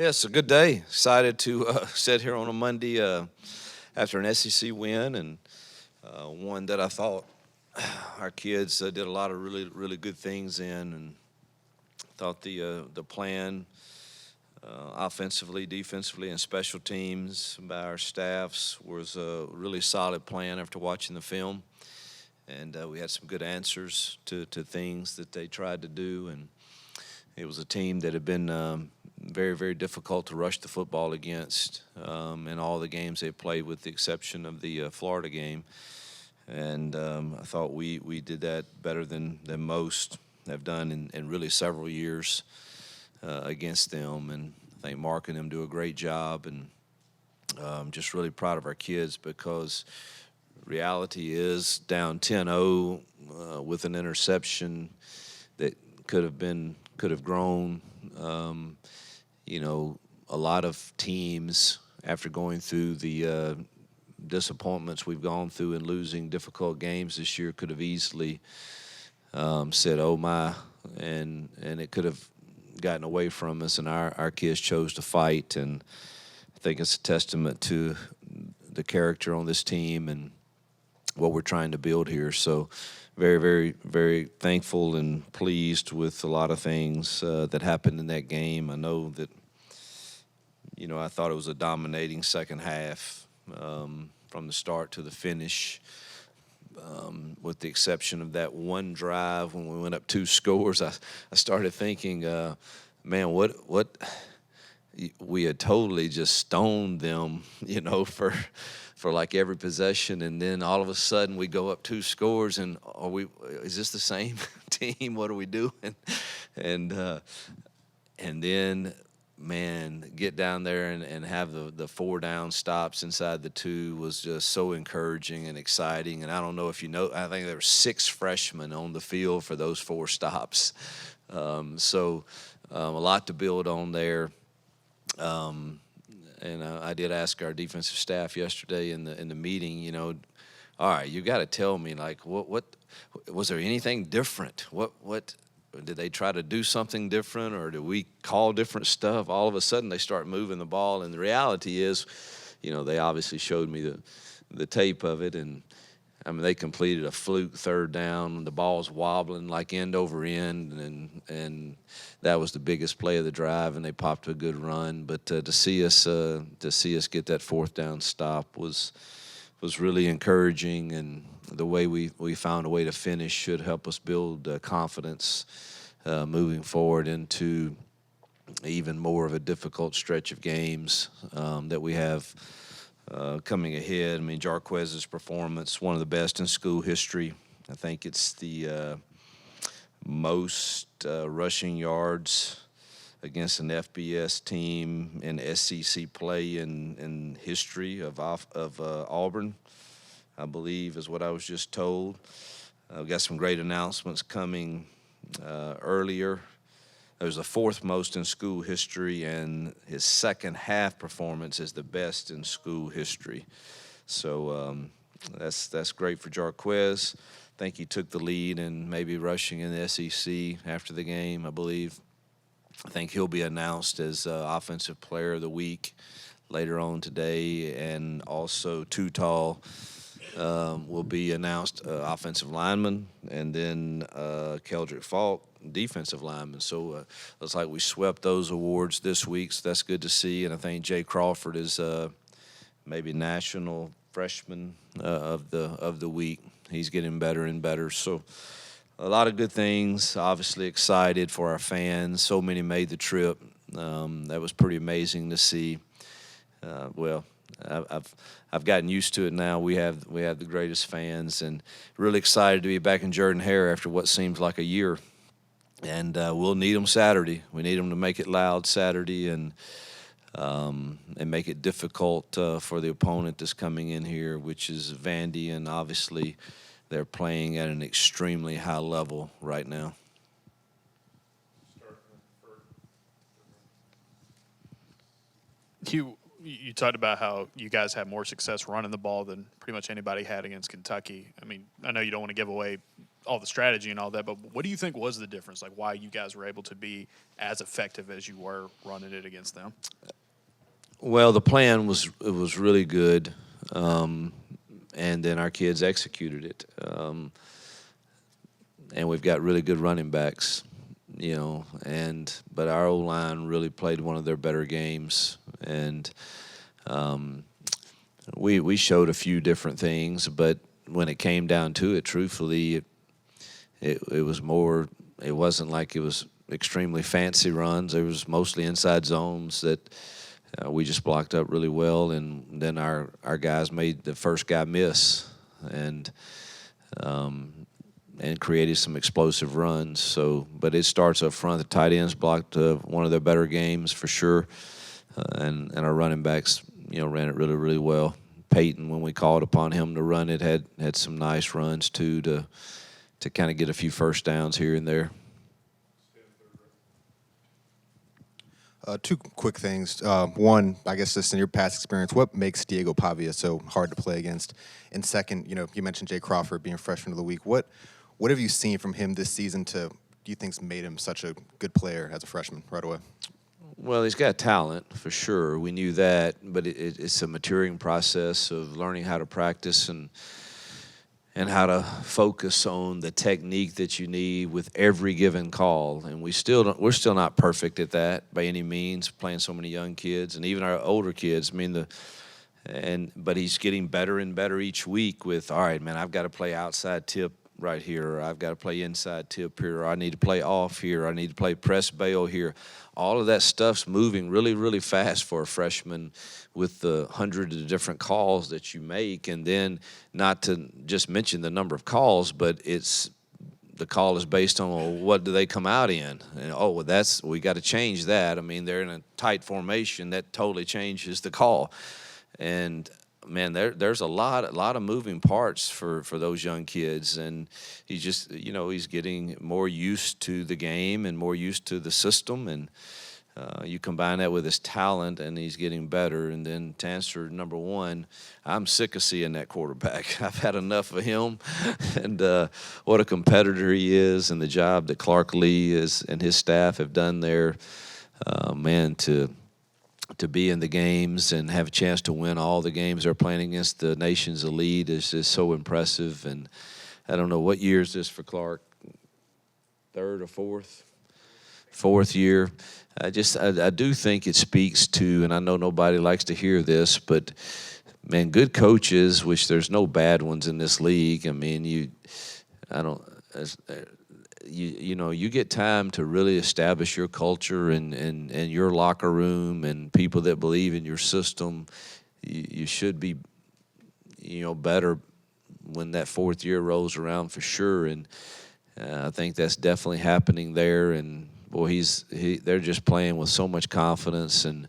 Yeah, it's a good day. Excited to sit here on a Monday after an SEC win, and one that I thought our kids did a lot of really, really good things in, and thought the plan offensively, defensively, and special teams by our staffs was a really solid plan after watching the film. And we had some good answers to things that they tried to do, and it was a team that had been very, very difficult to rush the football against in all the games they played, with the exception of the Florida game. And I thought we did that better than most have done in really several years against them. And I think Mark and them do a great job, and just really proud of our kids, because reality is down 10-0 with an interception that could have grown. A lot of teams, after going through the disappointments we've gone through in losing difficult games this year, could have easily said, "Oh my," and it could have gotten away from us. And our kids chose to fight, and I think it's a testament to the character on this team and what we're trying to build here. So very, very, very thankful and pleased with a lot of things that happened in that game. I know that, I thought it was a dominating second half from the start to the finish, with the exception of that one drive when we went up 2 scores. I started thinking, man, what we had totally just stoned them, for like every possession, and then all of a sudden we go up 2 scores, and is this the same team? What are we doing? And then, man, get down there and have the 4 down stops inside the 2 was just so encouraging and exciting. And I don't know if you know, I think there were 6 freshmen on the field for those 4 stops. So a lot to build on there. And I did ask our defensive staff yesterday in the meeting, all right, you got to tell me, like, what was there anything different? What did they try to do something different, or did we call different stuff? All of a sudden they start moving the ball, and the reality is, they obviously showed me the tape of it, and I mean, they completed a fluke 3rd down. The ball's wobbling like end over end, and that was the biggest play of the drive, and they popped a good run. But to see us get that 4th down stop was really encouraging, and the way we found a way to finish should help us build confidence moving forward into even more of a difficult stretch of games that we have coming ahead. I mean, Jarquez's performance, one of the best in school history. I think it's the most rushing yards against an FBS team in SEC play in history of Auburn, I believe, is what I was just told. I've got some great announcements coming earlier. It was the 4th most in school history, and his second half performance is the best in school history. So that's great for Jarquez. I think he took the lead in maybe rushing in the SEC after the game, I believe. I think he'll be announced as Offensive Player of the Week later on today, and also Tutal will be announced offensive lineman, and then Keldrick Falk, defensive lineman. So looks like we swept those awards this week, so that's good to see. And I think Jay Crawford is maybe national freshman of the week. He's getting better and better. So a lot of good things. Obviously excited for our fans. So many made the trip. That was pretty amazing to see. I've gotten used to it now. We have the greatest fans, and really excited to be back in Jordan-Hare after what seems like a year. And we'll need them Saturday. We need them to make it loud Saturday and make it difficult for the opponent that's coming in here, which is Vandy, and obviously they're playing at an extremely high level right now. You talked about how you guys had more success running the ball than pretty much anybody had against Kentucky. I mean, I know you don't want to give away all the strategy and all that, but what do you think was the difference? Like why you guys were able to be as effective as you were running it against them? Well, the plan was really good, and then our kids executed it. And we've got really good running backs, but our O-line really played one of their better games, and we showed a few different things, but when it came down to it, truthfully, it was more. It wasn't like it was extremely fancy runs. It was mostly inside zones that we just blocked up really well, and then our guys made the first guy miss, and created some explosive runs. So, but it starts up front. The tight ends blocked one of their better games for sure, and our running backs, ran it really, really well. Peyton, when we called upon him to run it, had some nice runs too to kind of get a few first downs here and there. Two quick things. One, I guess just in your past experience, what makes Diego Pavia so hard to play against? And second, you mentioned Jay Crawford being freshman of the week. What have you seen from him this season do you think's made him such a good player as a freshman right away? Well, he's got talent for sure. We knew that, but it's a maturing process of learning how to practice and how to focus on the technique that you need with every given call. And we're still not perfect at that by any means, playing so many young kids and even our older kids. I mean, but he's getting better and better each week with, all right, man, I've got to play outside tip right here, or I've got to play inside tip here, or I need to play off here, or I need to play press bail here. All of that stuff's moving really, really fast for a freshman with the hundreds of different calls that you make. And then not to just mention the number of calls, but the call is based on, well, what do they come out in? And, we got to change that. I mean, they're in a tight formation. That totally changes the call. And man, there's a lot of moving parts for those young kids, and he's just he's getting more used to the game and more used to the system, and you combine that with his talent, and he's getting better. And then to answer number one, I'm sick of seeing that quarterback. I've had enough of him, and what a competitor he is, and the job that Clark Lee and his staff have done there, to be in the games and have a chance to win all the games they're playing against the nation's elite is just so impressive. And I don't know, what year is this for Clark? Third or fourth? Fourth year. I do think it speaks to, and I know nobody likes to hear this, but man, good coaches, which there's no bad ones in this league. I mean, you get time to really establish your culture and your locker room and people that believe in your system. You should be, better when that fourth year rolls around for sure. And I think that's definitely happening there. And boy, they're just playing with so much confidence, and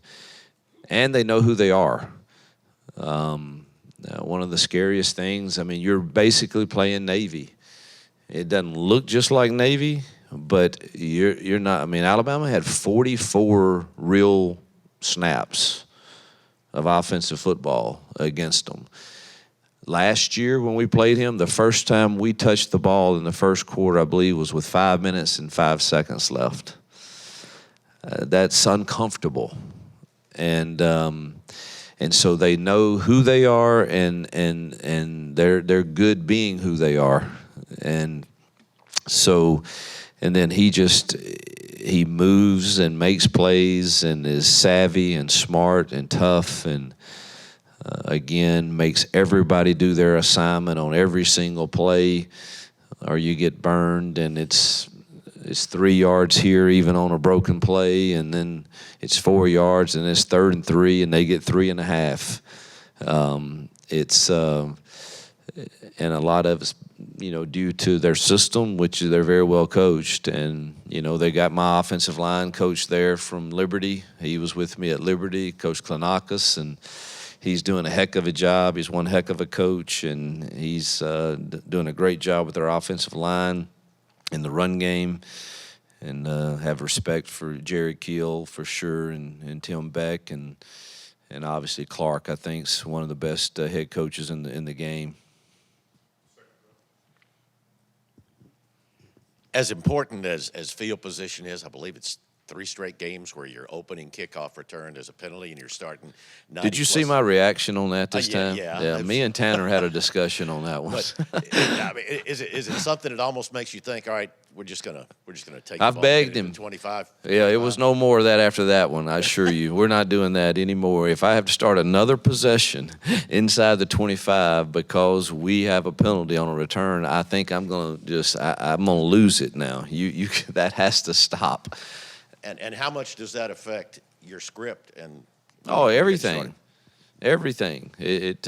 they know who they are. One of the scariest things, I mean, you're basically playing Navy. It doesn't look just like Navy, but you're not. I mean, Alabama had 44 real snaps of offensive football against them. Last year when we played him, the first time we touched the ball in the first quarter, I believe, was with 5 minutes and 5 seconds left. That's uncomfortable, and so they know who they are, and they're good being who they are. And so, and then he moves and makes plays and is savvy and smart and tough, and again, makes everybody do their assignment on every single play, or you get burned, and it's 3 yards here even on a broken play, and then it's 4 yards, and it's 3rd and 3, and they get 3.5. And a lot of it's, due to their system, which they're very well coached. And, they got my offensive line coach there from Liberty. He was with me at Liberty, Coach Klanakis, and he's doing a heck of a job. He's one heck of a coach, and he's doing a great job with their offensive line in the run game. And have respect for Jerry Keel for sure, and Tim Beck, and obviously Clark, I think, is one of the best head coaches in the game. as important as field position is, I believe it's 3 straight games where your opening kickoff return is a penalty and you're starting 90 Did you see plus. my reaction on that this time? Yeah. Me and Tanner had a discussion on that one. But I mean, is it something that almost makes you think, all right, we're just gonna take the I've ball, begged get it to him. 25? Yeah, it was no more of that after that one, I assure you. We're not doing that anymore. If I have to start another possession inside the 25 because we have a penalty on a return, I think I'm going to I'm going to lose it now. You that has to stop. And how much does that affect your script and Oh, when you get everything. started? Everything. It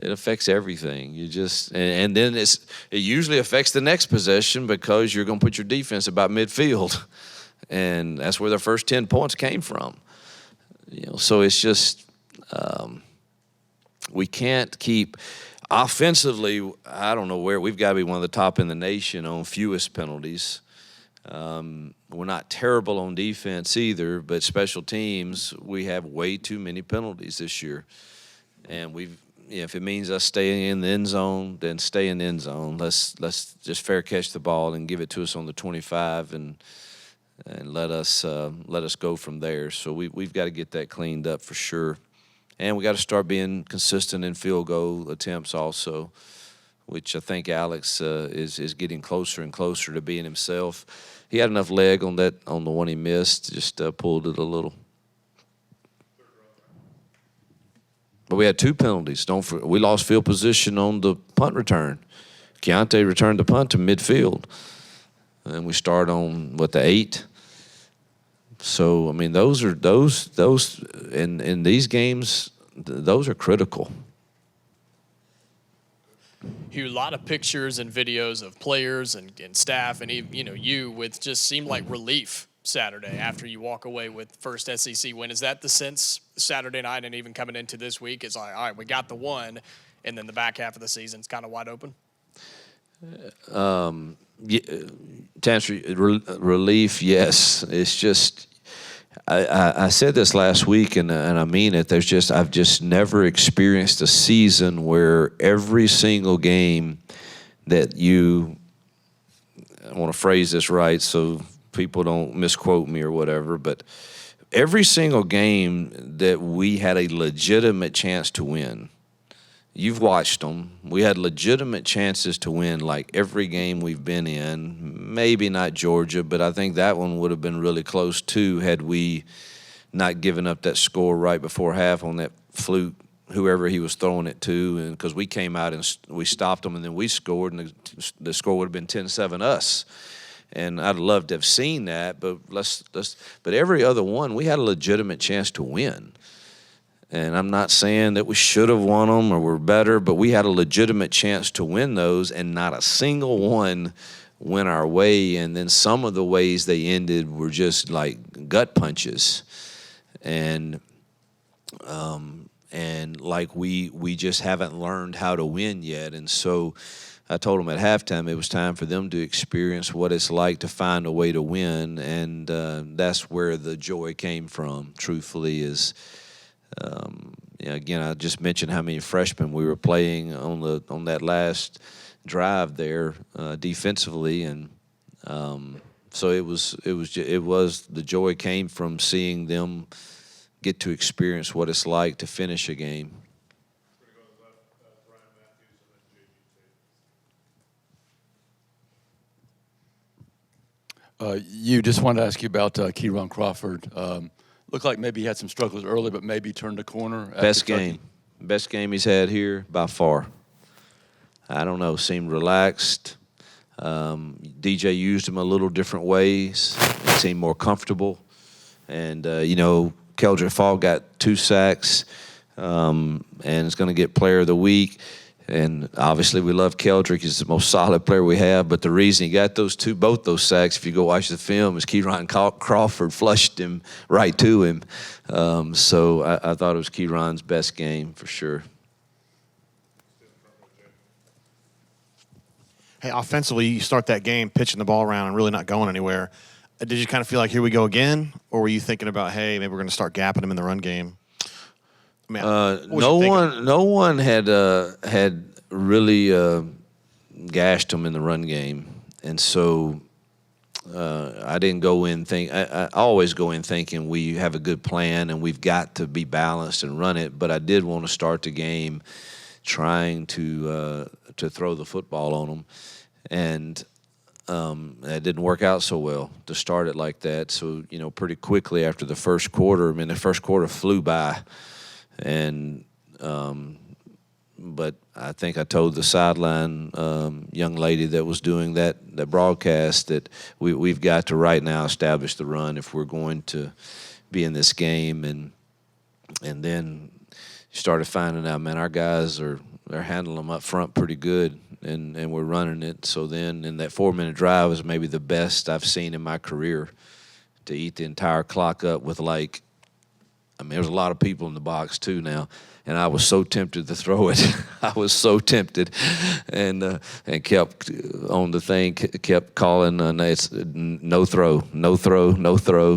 affects everything. You just and then it usually affects the next possession because you're going to put your defense about midfield, and that's where their first 10 points came from. So it's just we can't keep offensively. I don't know where we've got to be one of the top in the nation on fewest penalties. We're not terrible on defense either, but special teams we have way too many penalties this year, and if it means us staying in the end zone, then stay in the end zone. Let's just fair catch the ball and give it to us on the 25 and let us go from there. So we've got to get that cleaned up for sure, and we got to start being consistent in field goal attempts also, which I think Alex is getting closer and closer to being himself. He had enough leg on the one he missed, just pulled it a little. But we had 2 penalties. We lost field position on the punt return. Keontae returned the punt to midfield, and we start on the 8. So I mean, those in these games, those are critical. Hugh, a lot of pictures and videos of players and staff and even, you with just seemed like relief Saturday after you walk away with first SEC win. Is that the sense Saturday night and even coming into this week? It's like, all right, we got the one, and then the back half of the season's kind of wide open? To answer relief, yes. It's just I said this last week, and I mean it. I've just never experienced a season where every single game that I want to phrase this right so people don't misquote me or whatever, but every single game that we had a legitimate chance to win. You've watched them. We had legitimate chances to win like every game we've been in. Maybe not Georgia, but I think that one would have been really close too had we not given up that score right before half on that fluke, whoever he was throwing it to, and because we came out and we stopped them and then we scored, and the score would have been 10-7 us. And I'd love to have seen that, but but every other one we had a legitimate chance to win. And I'm not saying that we should have won them or we're better, but we had a legitimate chance to win those, and not a single one went our way. And then some of the ways they ended were just like gut punches, and like we just haven't learned how to win yet. And so I told them at halftime it was time for them to experience what it's like to find a way to win, and that's where the joy came from. Truthfully, is. Again, I just mentioned how many freshmen we were playing on that last drive there defensively, and so it was the joy came from seeing them get to experience what it's like to finish a game. You just wanted to ask you about Keyron Crawford. Looked like maybe he had some struggles early, but maybe turned a corner. Best game he's had here by far. I don't know, seemed relaxed. DJ used him a little different ways. It seemed more comfortable. And, Keldrick Fall got 2 sacks and is going to get player of the week. And obviously we love Keldrick. He's the most solid player we have. But the reason he got both those sacks, if you go watch the film, is Keyron Crawford flushed him right to him. So I thought it was Keyron's best game for sure. Hey, offensively, you start that game pitching the ball around and really not going anywhere. Did you kind of feel like here we go again? Or were you thinking about, hey, maybe we're going to start gapping him in the run game? I mean, no one had really gashed him in the run game, and so I didn't go in I always go in thinking we have a good plan and we've got to be balanced and run it. But I did want to start the game trying to throw the football on them, and that didn't work out so well to start it like that. So pretty quickly after the first quarter, the first quarter flew by, and but I think I told the sideline young lady that was doing that broadcast that we've got to right now establish the run if we're going to be in this game. And then started finding out, man, our guys they're handling them up front pretty good, and we're running it. So then in that 4-minute drive was maybe the best I've seen in my career, to eat the entire clock up with there's a lot of people in the box too now. And I was so tempted to throw it. I was so tempted, and kept on the thing, kept calling, it's no throw,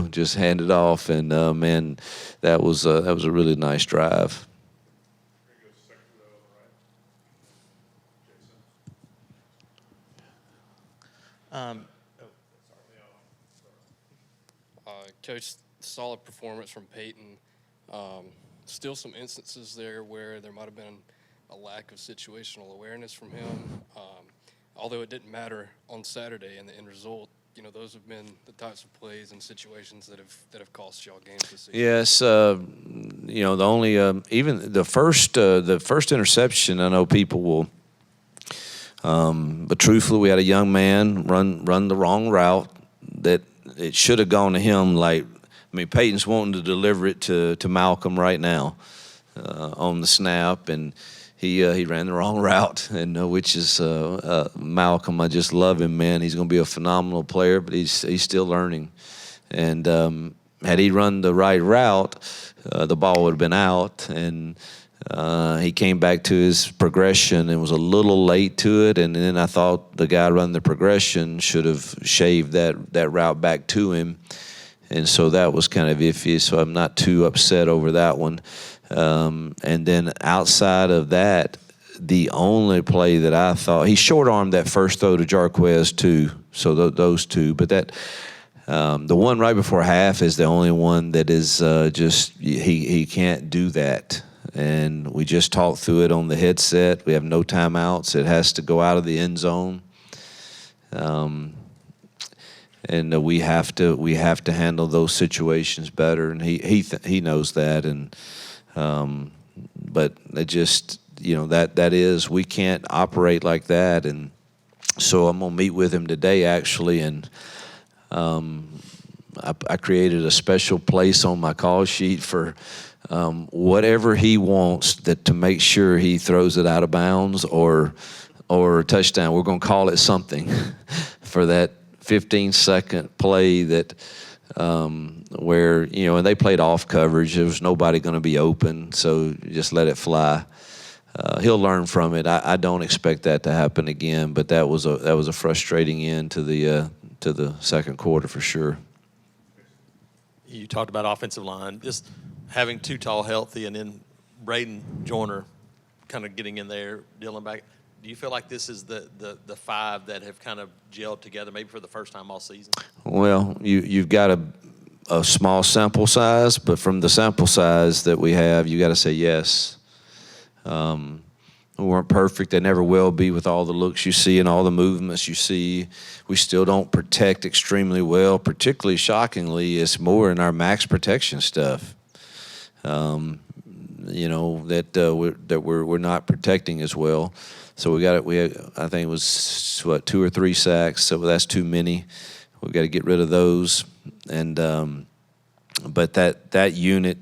just hand it off. And man, that was a really nice drive. Coach, solid performance from Peyton. Still some instances there where there might have been a lack of situational awareness from him. Although it didn't matter on Saturday in the end result, those have been the types of plays and situations that have cost y'all games this season. Yes, the only even the first interception, I know people will. But truthfully, we had a young man run the wrong route that it should have gone to him. Peyton's wanting to deliver it to Malcolm right now on the snap, and he ran the wrong route, and which is Malcolm. I just love him, man. He's going to be a phenomenal player, but he's still learning. And had he run the right route, the ball would have been out, and he came back to his progression and was a little late to it. And then I thought the guy running the progression should have shaved that route back to him. And so that was kind of iffy, so I'm not too upset over that one. And then outside of that, the only play that I thought, he short-armed that first throw to Jarquez too, so those two. But the one right before half is the only one that is just, he can't do that. And we just talked through it on the headset. We have no timeouts. It has to go out of the end zone. And we have to handle those situations better, and he knows that. And but it just that is, we can't operate like that. And so I'm gonna meet with him today actually, and I created a special place on my call sheet for whatever he wants to make sure he throws it out of bounds or a touchdown. We're gonna call it something for that 15-second play that where and they played off coverage. There was nobody going to be open, so just let it fly. He'll learn from it. I don't expect that to happen again, but that was a frustrating end to the second quarter for sure. You talked about offensive line, just having too tall healthy, and then Braden Joyner kind of getting in there, Dylan back. Do you feel like this is the five that have kind of gelled together maybe for the first time all season? Well, you've got a small sample size, but from the sample size that we have, you got to say yes. We weren't perfect. They never will be with all the looks you see and all the movements you see. We still don't protect extremely well. Particularly shockingly, it's more in our max protection stuff. That we're not protecting as well. So I think it was 2 or 3 sacks. So that's too many. We've got to get rid of those. And but that unit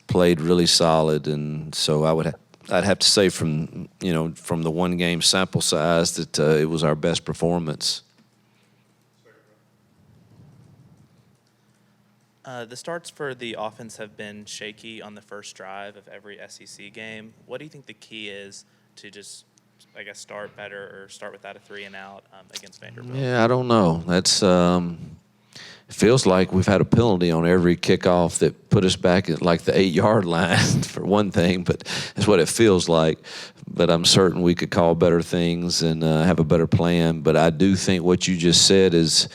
played really solid, and so I'd have to say from the one game sample size that it was our best performance. The starts for the offense have been shaky on the first drive of every SEC game. What do you think the key is to just, start better or start without a 3-and-out against Vanderbilt? Yeah, I don't know. That's it feels like we've had a penalty on every kickoff that put us back at like the 8-yard line for one thing, but that's what it feels like. But I'm certain we could call better things and have a better plan. But I do think what you just said is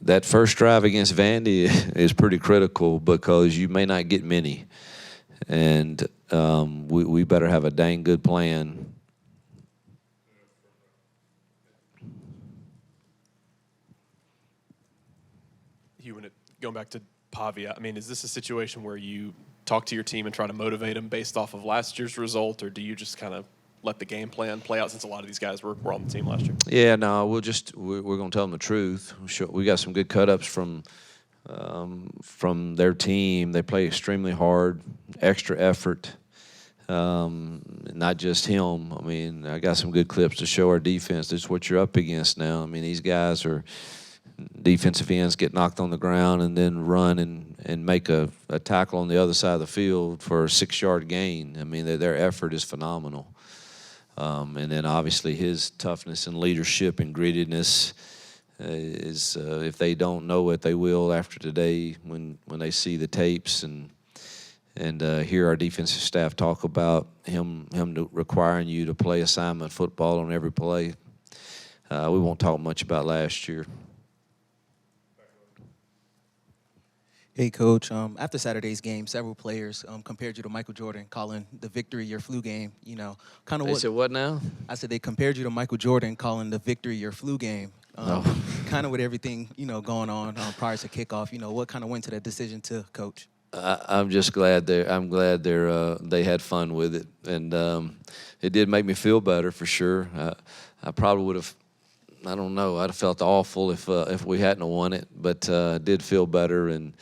that first drive against Vandy is pretty critical because you may not get many, and we better have a dang good plan. Going back to Pavia, I mean, is this a situation where you talk to your team and try to motivate them based off of last year's result, or do you just kind of let the game plan play out since a lot of these guys were on the team last year? Yeah, no, we're going to tell them the truth. We got some good cut-ups from their team. They play extremely hard, extra effort. Not just him. I mean, I got some good clips to show our defense. This is what you're up against now. I mean, these guys are defensive ends get knocked on the ground and then run and make a tackle on the other side of the field for a 6-yard gain. I mean, their effort is phenomenal. And then obviously his toughness and leadership and grittiness is if they don't know it, they will after today when they see the tapes and hear our defensive staff talk about him requiring you to play assignment football on every play. We won't talk much about last year. Hey, Coach. After Saturday's game, several players compared you to Michael Jordan, calling the victory your flu game. You know, kind of They what said what now? I said. They compared you to Michael Jordan, calling the victory your flu game. Kind of with everything going on prior to kickoff. What kind of went to that decision to coach? I'm just glad they had fun with it, and it did make me feel better for sure. I probably would have. I don't know. I'd have felt awful if we hadn't have won it, but I did feel better, and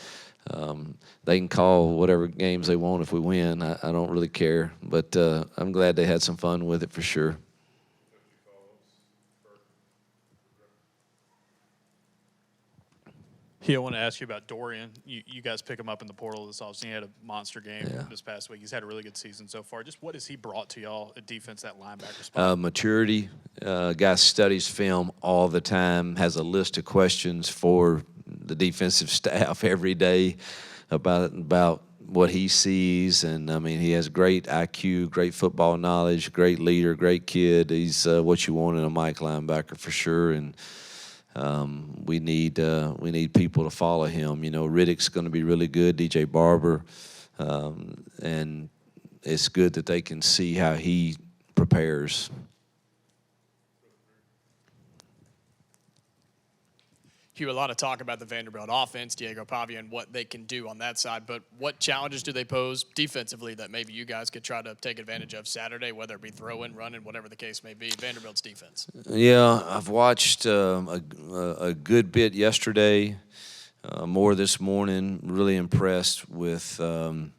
they can call whatever games they want if we win. I don't really care, but I'm glad they had some fun with it for sure. I want to ask you about Dorian. You guys pick him up in the portal this offseason. He had a monster game this past week. He's had a really good season so far. Just what has he brought to y'all at defense, that linebacker spot? Maturity. Guy studies film all the time, has a list of questions for the defensive staff every day about what he sees. And, I mean, he has great IQ, great football knowledge, great leader, great kid. He's what you want in a Mike linebacker for sure. And we need people to follow him. Riddick's going to be really good, DJ Barber, and it's good that they can see how he prepares. Hugh, a lot of talk about the Vanderbilt offense, Diego Pavia, and what they can do on that side. But what challenges do they pose defensively that maybe you guys could try to take advantage of Saturday, whether it be throwing, running, whatever the case may be, Vanderbilt's defense? Yeah, I've watched a good bit yesterday, more this morning. Really impressed with you're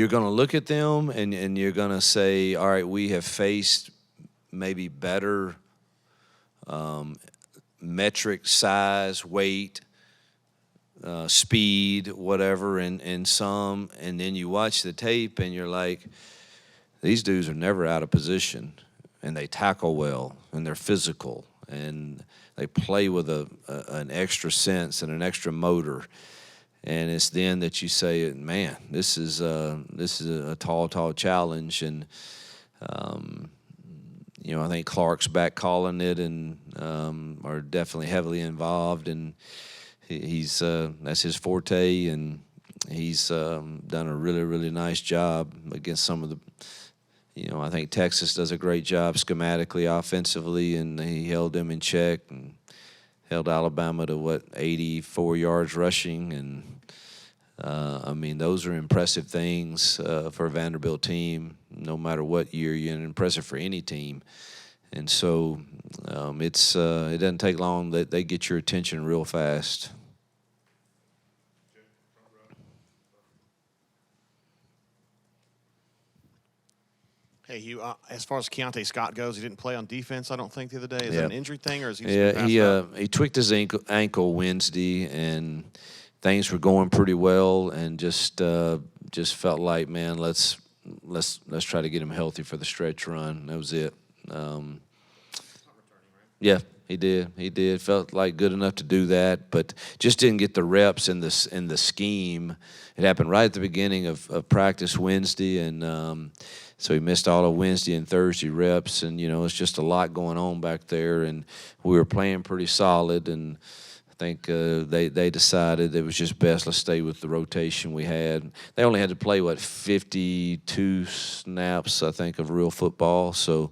going to look at them and you're going to say, all right, we have faced maybe better metric, size, weight, speed, whatever, and some, and then you watch the tape and you're like, these dudes are never out of position, and they tackle well, and they're physical, and they play with an extra sense and an extra motor, and it's then that you say, man, this is a tall challenge, and I think Clark's back calling it, and are definitely heavily involved, and he's that's his forte, and he's done a really, really nice job against some of the. I think Texas does a great job schematically, offensively, and he held them in check and held Alabama to 84 yards rushing, and I mean, those are impressive things for a Vanderbilt team. No matter what year you're in, impressive for any team. And so it doesn't take long that they get your attention real fast. Hey, Hugh, as far as Keontae Scott goes, he didn't play on defense, I don't think, the other day. Is Yeah. that an injury thing, or is he just Yeah, passed out? he tweaked his ankle Wednesday, and things were going pretty well, and just felt like, man, let's try to get him healthy for the stretch run. That was it. Yeah, He did. He did. Felt like good enough to do that, but just didn't get the reps in the scheme. It happened right at the beginning of practice Wednesday, and so he missed all of Wednesday and Thursday reps. And it's just a lot going on back there, and we were playing pretty solid. And I think they decided it was just best let's stay with the rotation we had. They only had to play 52 snaps, I think, of real football, so.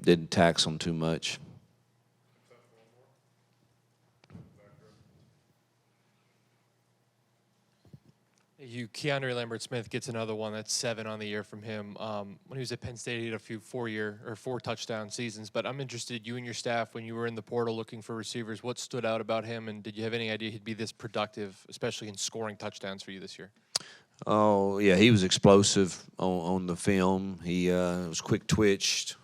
Didn't tax them too much. Keandre Lambert-Smith gets another one. That's 7 on the year from him. When he was at Penn State, he had a few 4 touchdown seasons. But I'm interested, you and your staff, when you were in the portal looking for receivers, what stood out about him, and did you have any idea he'd be this productive, especially in scoring touchdowns for you this year? Oh yeah, he was explosive on the film. He was quick twitched.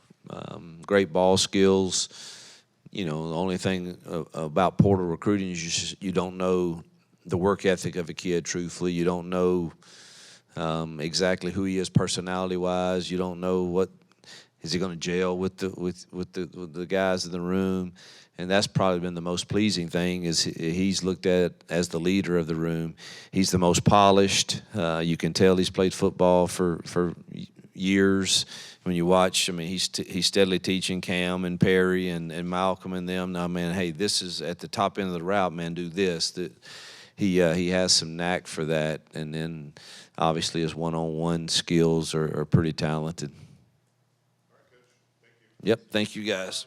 Great ball skills. The only thing about portal recruiting is you don't know the work ethic of a kid. Truthfully, you don't know exactly who he is personality-wise. You don't know what is he going to gel with the guys in the room, and that's probably been the most pleasing thing. Is he's looked at as the leader of the room. He's the most polished. You can tell he's played football for years. When you watch, he's steadily teaching Cam and Perry and Malcolm and them. Now, man, hey, this is at the top end of the route, man. Do this. That he has some knack for that, and then obviously his one-on-one skills are pretty talented. All right, Coach. Thank you. Yep, thank you guys.